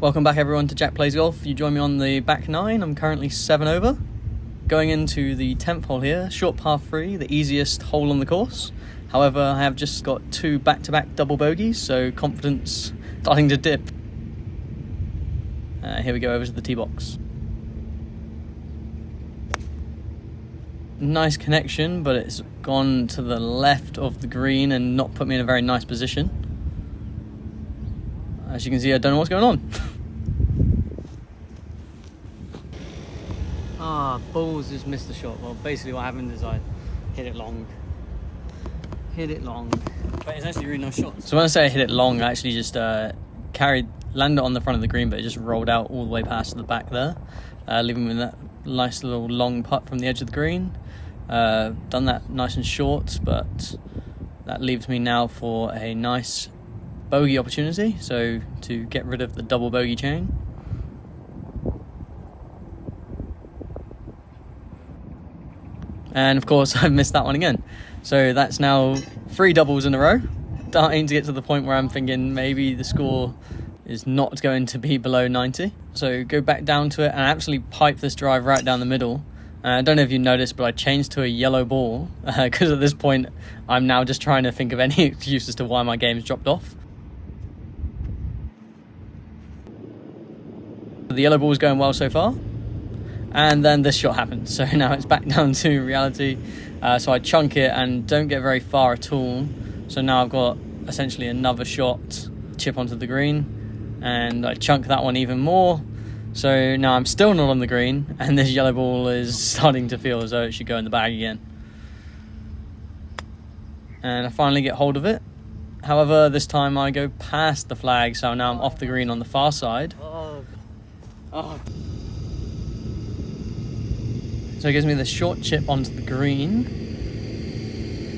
Welcome back everyone to Jack Plays Golf. You join me on the back nine. I'm currently 7 over. Going into the 10th hole here, short par 3, the easiest hole on the course. However, I have just got 2 back-to-back double bogeys, so confidence starting to dip. Here we go over to the tee box. Nice connection, but it's gone to the left of the green and not put me in a very nice position. As you can see, I don't know what's going on. Balls just missed the shot. Well, basically what happened is I hit it long. But it's actually a really nice shot. So when I say I hit it long, I actually just landed on the front of the green, but it just rolled out all the way past the back there, leaving me with that nice little long putt from the edge of the green. Done that nice and short, but that leaves me now for a nice bogey opportunity, so to get rid of the double bogey chain. And of course I've missed that one again, so that's now 3 doubles in a row, starting to get to the point where I'm thinking maybe the score is not going to be below 90. So go back down to it and absolutely pipe this drive right down the middle. I don't know if you noticed, but I changed to a yellow ball because at this point I'm now just trying to think of any excuse as to why my game's dropped off. The yellow ball is going well so far, and then this shot happened, so now it's back down to reality. So I chunk it and don't get very far at all, so now I've got essentially another shot, chip onto the green, and I chunk that one even more, so now I'm still not on the green, and this yellow ball is starting to feel as though it should go in the bag again. And I finally get hold of it. However, this time I go past the flag, so now I'm off the green on the far side. So it gives me the short chip onto the green,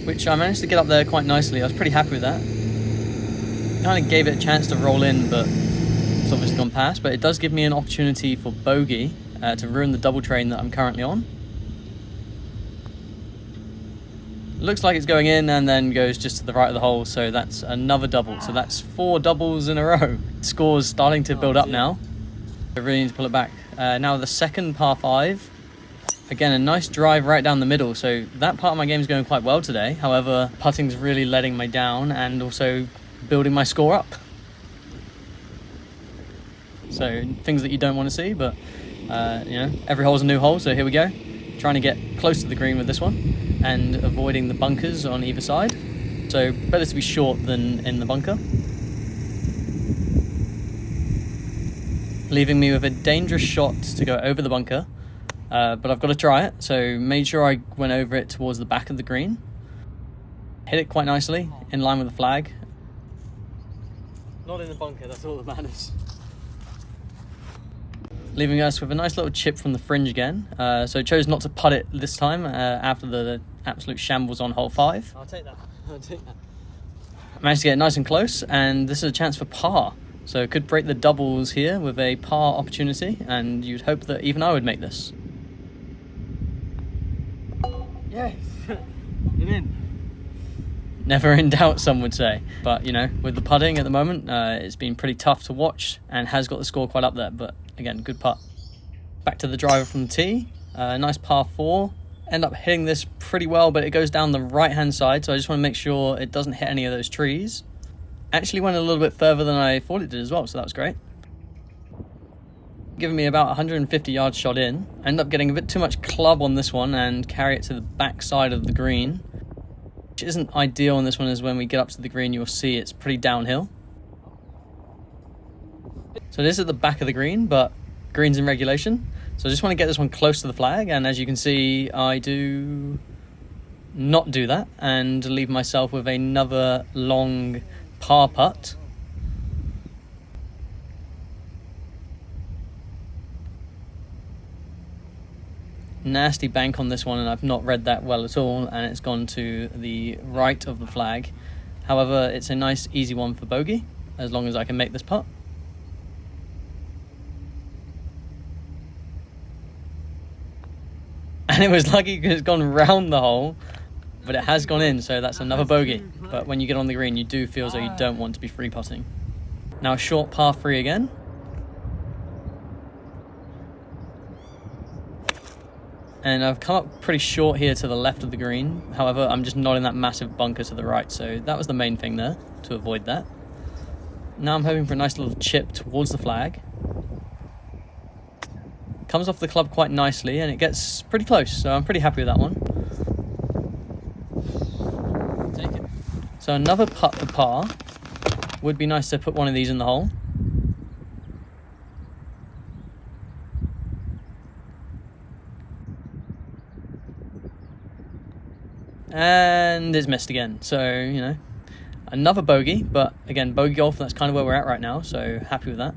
which I managed to get up there quite nicely. I was pretty happy with that. Kind of gave it a chance to roll in, but it's obviously gone past. But it does give me an opportunity for bogey to ruin the double train that I'm currently on. Looks like it's going in and then goes just to the right of the hole, so that's another double. So that's 4 doubles in a row. Score's starting to build up now. I really need to pull it back. Now the second par 5. Again, a nice drive right down the middle, so that part of my game is going quite well today. However, putting's really letting me down and also building my score up. So things that you don't want to see, but every hole's a new hole, so here we go. Trying to get close to the green with this one and avoiding the bunkers on either side. So better to be short than in the bunker. Leaving me with a dangerous shot to go over the bunker. But I've got to try it, so made sure I went over it towards the back of the green. Hit it quite nicely, in line with the flag. Not in the bunker, that's all that matters. Leaving us with a nice little chip from the fringe again. So I chose not to putt it this time after the absolute shambles on hole 5. I'll take that. I managed to get it nice and close, and this is a chance for par. So it could break the doubles here with a par opportunity, and you'd hope that even I would make this. Yes, you're in. Never in doubt, some would say. But, with the putting at the moment, it's been pretty tough to watch and has got the score quite up there. But, again, good putt. Back to the driver from the tee. Nice par 4. End up hitting this pretty well, but it goes down the right-hand side. So I just want to make sure it doesn't hit any of those trees. Actually went a little bit further than I thought it did as well, so that was great. Giving me about 150 yards shot in. I end up getting a bit too much club on this one and carry it to the back side of the green, which isn't ideal on this one, as when we get up to the green you'll see it's pretty downhill. So this is at the back of the green, but green's in regulation. So I just want to get this one close to the flag, and as you can see I do not do that and leave myself with another long par putt. Nasty bank on this one, and I've not read that well at all, and it's gone to the right of the flag. However, it's a nice easy one for bogey as long as I can make this putt. And it was lucky because it's gone round the hole, but it has gone in, so that's another bogey. But when you get on the green you do feel as though you don't want to be free putting. Now a short par 3 again. And I've come up pretty short here to the left of the green. However, I'm just not in that massive bunker to the right, so that was the main thing there, to avoid that. Now I'm hoping for a nice little chip towards the flag. Comes off the club quite nicely, and it gets pretty close, so I'm pretty happy with that one. Take it. So another putt for par. Would be nice to put one of these in the hole. And it's missed again, so you know, another bogey, but again, bogey golf, that's kind of where we're at right now, so happy with that.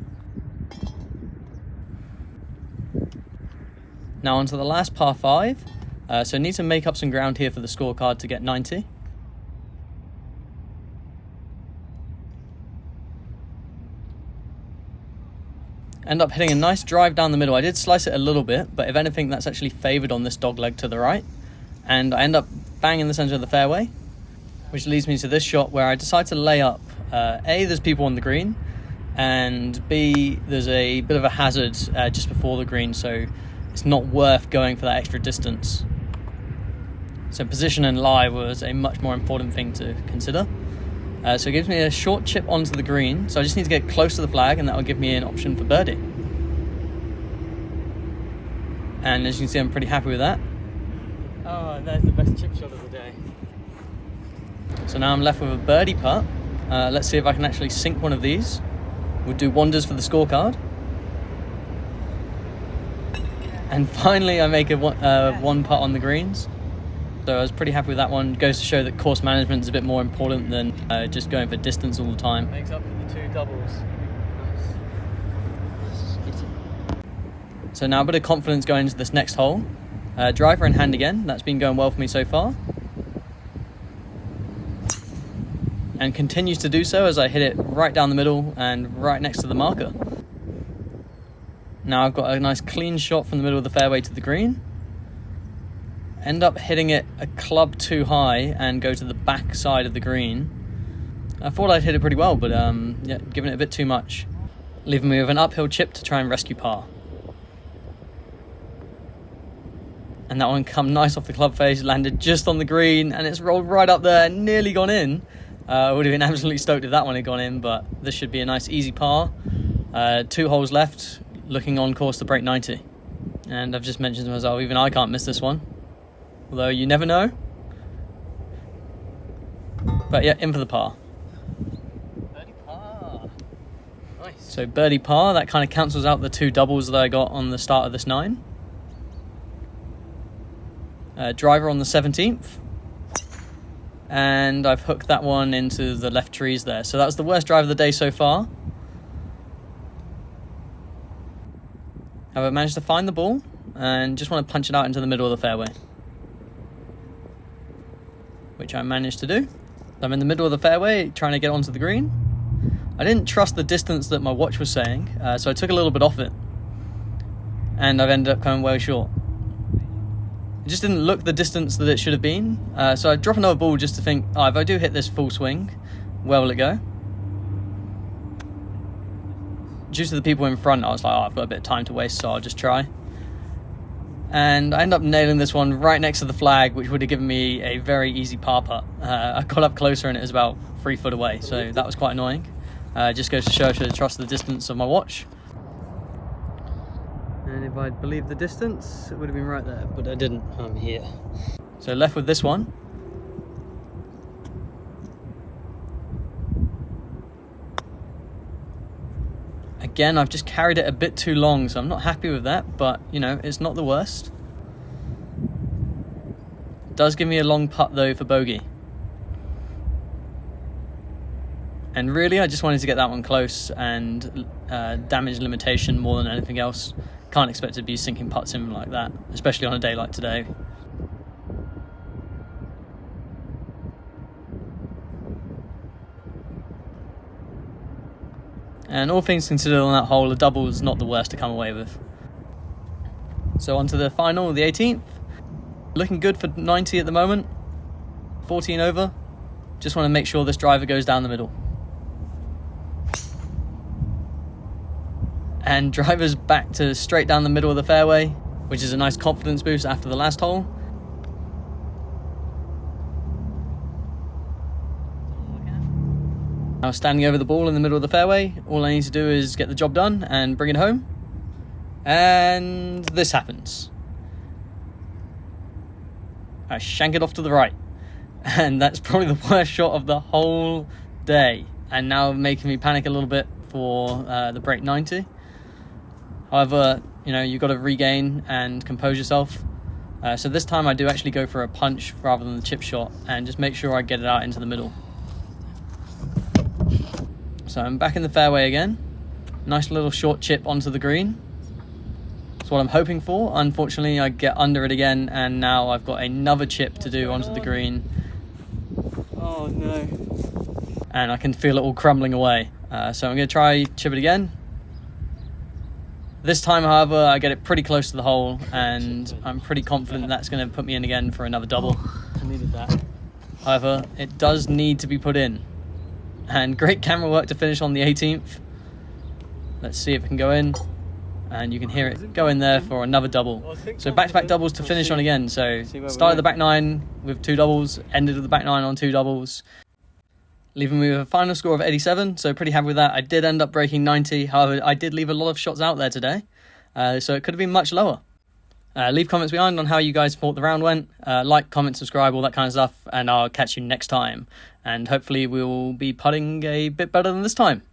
Now onto the last par 5, so need to make up some ground here for the scorecard to get 90. End up hitting a nice drive down the middle. I did slice it a little bit, but if anything, that's actually favoured on this dog leg to the right. And I end up bang in the centre of the fairway, which leads me to this shot where I decide to lay up. A, there's people on the green, and B, there's a bit of a hazard just before the green, so it's not worth going for that extra distance. So position and lie was a much more important thing to consider. So it gives me a short chip onto the green, so I just need to get close to the flag, and that will give me an option for birdie. And as you can see, I'm pretty happy with that. Oh, there's the best chip shot of the day. So now I'm left with a birdie putt. Let's see if I can actually sink one of these. Would do wonders for the scorecard. And finally I make a one putt on the greens. So I was pretty happy with that one. Goes to show that course management is a bit more important than just going for distance all the time. Makes up for the 2 doubles. So now a bit of confidence going into this next hole. Driver in hand again, that's been going well for me so far. And continues to do so as I hit it right down the middle and right next to the marker. Now I've got a nice clean shot from the middle of the fairway to the green. End up hitting it a club too high and go to the back side of the green. I thought I'd hit it pretty well, but yeah, giving it a bit too much. Leaving me with an uphill chip to try and rescue par. And that one come nice off the club face, landed just on the green, and it's rolled right up there, nearly gone in. Would have been absolutely stoked if that one had gone in, but this should be a nice easy par. 2 holes left, looking on course to break 90. And I've just mentioned to myself, even I can't miss this one. Although you never know. But yeah, in for the par. Birdie par. Nice. So birdie par, that kind of cancels out the 2 doubles that I got on the start of this 9. Driver on the 17th, and I've hooked that one into the left trees there. So that was the worst drive of the day so far. However, I managed to find the ball and just want to punch it out into the middle of the fairway, which I managed to do. I'm in the middle of the fairway trying to get onto the green. I didn't trust the distance that my watch was saying, so I took a little bit off it, and I've ended up coming way short. It just didn't look the distance that it should have been. So I drop another ball just to think, oh, if I do hit this full swing, where will it go? Due to the people in front, I was like, oh, I've got a bit of time to waste, so I'll just try. And I end up nailing this one right next to the flag, which would have given me a very easy par putt. I got up closer and it was about 3 foot away, so that was quite annoying. Just goes to show I should have trusted the distance of my watch. And if I'd believed the distance, it would have been right there, but I didn't. I'm here. So left with this one. Again, I've just carried it a bit too long, so I'm not happy with that, but, you know, it's not the worst. It does give me a long putt, though, for bogey. And really, I just wanted to get that one close and damage limitation more than anything else. Can't expect to be sinking putts in like that, especially on a day like today. And all things considered on that hole, a double is not the worst to come away with. So on to the final, the 18th. Looking good for 90 at the moment. 14 over. Just want to make sure this driver goes down the middle. And driver's back to straight down the middle of the fairway. which is a nice confidence boost after the last hole. Now standing over the ball in the middle of the fairway, all I need to do is get the job done and bring it home. And this happens. I shank it off to the right. And that's probably the worst shot of the whole day. And now making me panic a little bit for the break 90. However, you know, you've got to regain and compose yourself. So this time I do actually go for a punch rather than the chip shot and just make sure I get it out into the middle. So I'm back in the fairway again. Nice little short chip onto the green. That's what I'm hoping for. Unfortunately, I get under it again, and now I've got another chip to do onto the green. Oh no. And I can feel it all crumbling away. So I'm going to try chip it again. This time, however, I get it pretty close to the hole, and I'm pretty confident that's going to put me in again for another double. I needed that. However, it does need to be put in. And great camera work to finish on the 18th. Let's see if it can go in. And you can hear it go in there for another double. So back-to-back doubles to finish on again. So started the back nine with 2 doubles, ended with the back nine on 2 doubles, leaving me with a final score of 87. So pretty happy with that. I did end up breaking 90. However, I did leave a lot of shots out there today. So it could have been much lower. Leave comments behind on how you guys thought the round went. Like, comment, subscribe, all that kind of stuff. And I'll catch you next time. And hopefully we'll be putting a bit better than this time.